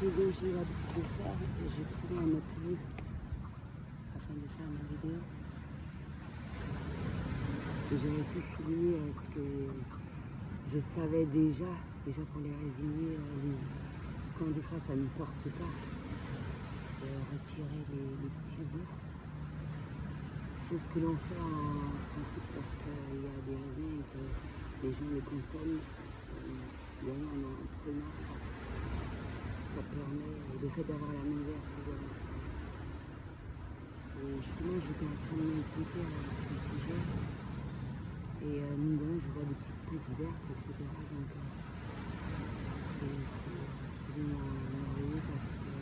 ce dont j'ai l'habitude de faire, j'ai trouvé un autre lieu afin de faire ma vidéo. Et j'aurais pu filmer ce que je savais déjà pour les résiner, quand des fois ça ne porte pas, retirer les petits bouts. Chose que l'on fait en principe parce qu'il y a des raisins et que les gens les consomment. Il y en a en prenant, ça permet le fait d'avoir la main verte également. Et justement, j'étais en train de m'écouter à ce sujet. Et mine de rien, je vois des petites pousses vertes, etc. Donc c'est absolument merveilleux parce que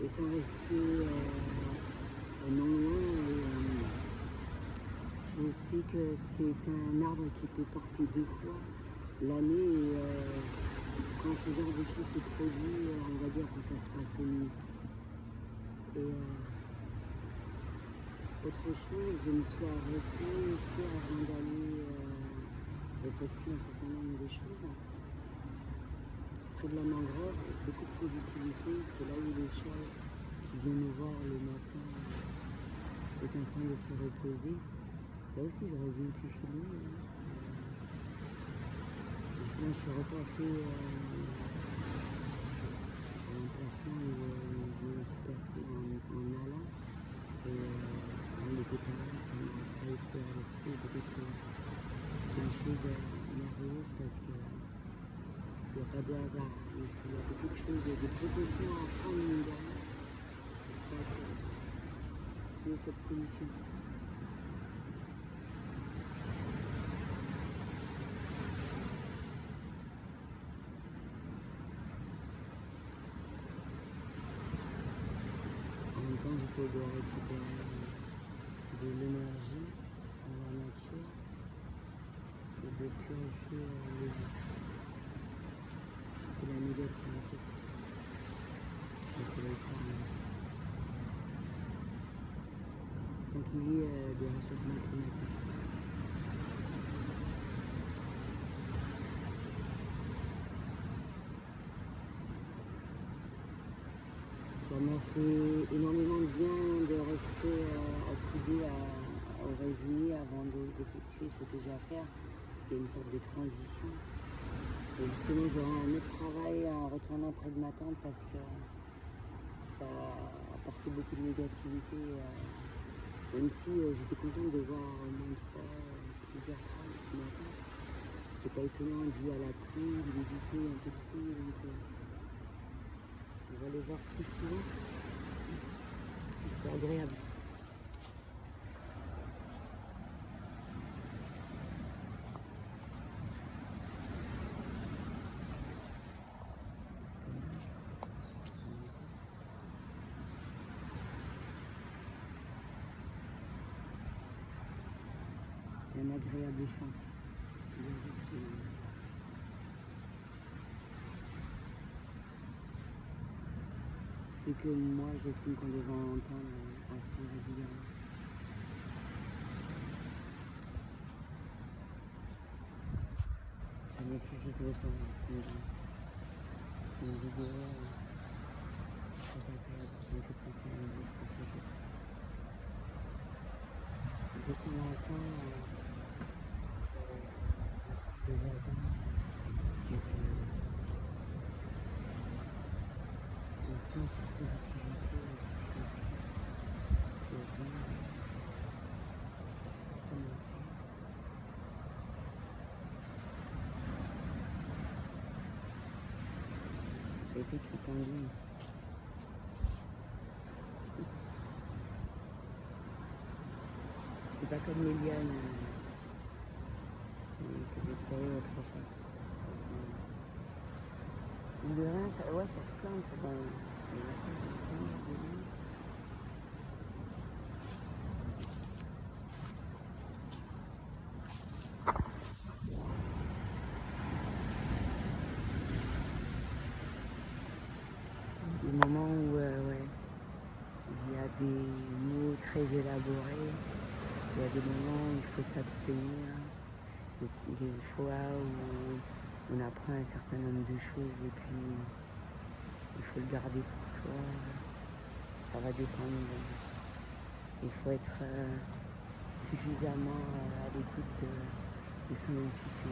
étant resté non loin, je sais que c'est un arbre qui peut porter 2 fois l'année et quand ce genre de choses se produit, on va dire que ça se passe au mieux. Et autre chose, je me suis arrêtée aussi avant d'aller effectuer un certain nombre de choses. Près de la mangrove, beaucoup de positivité, c'est là où le chat qui vient me voir le matin est en train de se reposer. Là aussi, j'aurais bien pu filmer. Justement, je suis repassé à l'emplacement où je me suis passé en allant. Et on n'était pas là, ça m'a pas effleuré à l'esprit. Peut-être que c'est une chose merveilleuse parce qu'il n'y a pas de hasard. Il y a beaucoup de choses, des précautions à prendre mine de rien pour pas qu'il y ait cette pollution. En même temps, j'essaie de récupérer de l'énergie dans la nature et de purifier le vent et la négativité. Et c'est là ça. Sans qu'il y ait de réchauffement climatique. Ça m'a fait énormément de bien de rester accoudé au résumé avant d'effectuer ce que j'ai à faire, parce qu'il y a une sorte de transition. Et justement, j'aurai un autre travail en retournant près de ma tante parce que ça a apporté beaucoup de négativité. Même si j'étais contente de voir au moins plusieurs crabes ce matin. C'est pas étonnant dû à la pluie, l'humidité, un peu de tout. Donc, on va les voir plus souvent. Et c'est agréable. C'est un agréable chant. C'est que moi j'estime qu'on devrait entendre assez régulièrement. Ça nécessite le temps. C'est une vidéo très agréable, ça me fait penser à une vie société. Dès qu'on entend des agents et on sent cette positivité, ce que ça fait, ce vent, comme la paix. L'été qui t'engueule. C'est pas comme les lianes que j'ai trouvées autrefois. De rien, ça se plante dans les matins de nuit. Des moments où il y a des mots très élaborés, il y a des moments où il faut s'abstenir, des fois où on apprend un certain nombre de choses et puis il faut le garder pour soi. Ça va dépendre. Il faut être suffisamment à l'écoute de son intuition.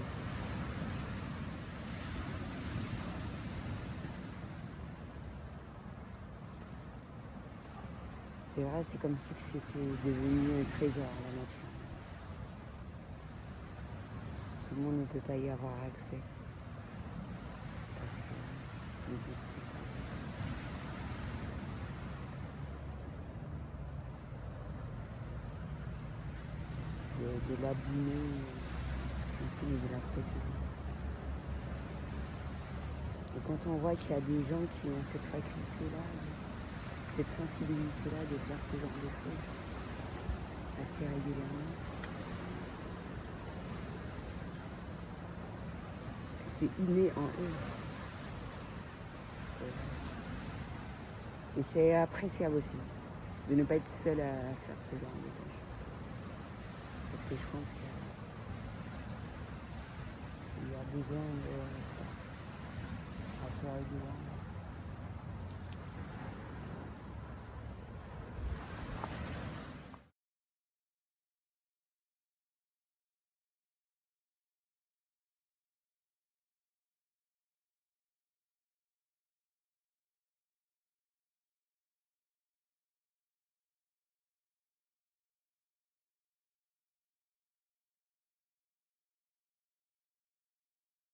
C'est vrai, c'est comme si c'était devenu un trésor, la nature. Tout le monde ne peut pas y avoir accès. Parce que le but, c'est pas de l'abîmer, mais de la protéger. Et quand on voit qu'il y a des gens qui ont cette faculté-là, cette sensibilité-là de faire ce genre de choses assez régulièrement, c'est inné en eux. Et c'est appréciable aussi de ne pas être seul à faire ce genre de tâches. Parce que je pense qu'il y a besoin de ça assez régulièrement.